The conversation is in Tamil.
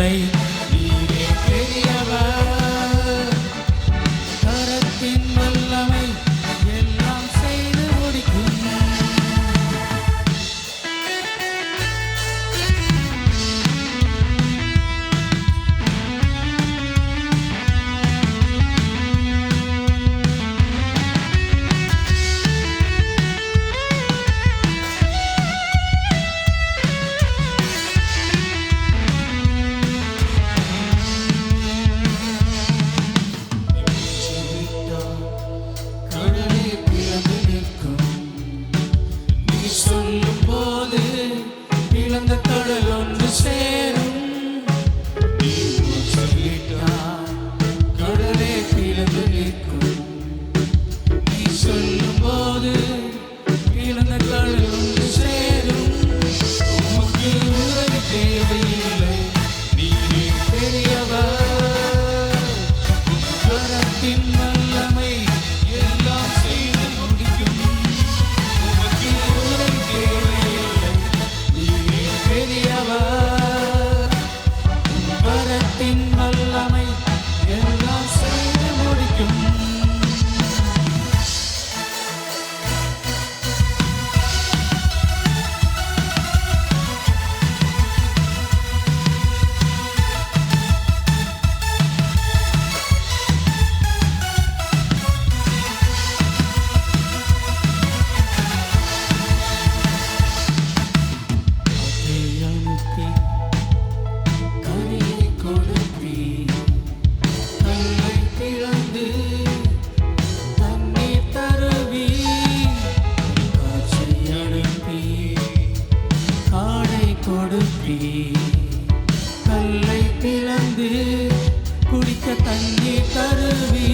இல்லை, நீரே பெரியவர். கரத்தின் வல்லமை எல்லாம் செய்து முடிக்கும். கடலே பிளந்து நிற்கும். நீ சொல்லும் போது பிளந்த கடல் ஒன்று சேரும். நீ சொல்லிட்டாய் கடலே பிளந்து நிற்கும். நீ சொல்லும் போது பிளந்த கடல் ஒன்று சேரும். உமக்கு உதவி தேவையில்லை, நீரே பெரியவர். கரத்தின் வல்லமை எல்லாம் செய்து முடிக்கும். உமக்கு உதவி தேவையில்லை, நீரே பெரியவர். கரத்தின் வல்லமை எல்லாம் செய்து முடிக்கும். அனுப்பி கனியை கொடுப்பி, கல்லை பிளந்து தண்ணீர் தருவி. காற்றை அனுப்பி காடை கொடுப்பி, கல்லை பிளந்து குடிக்க தண்ணீர் தருவி.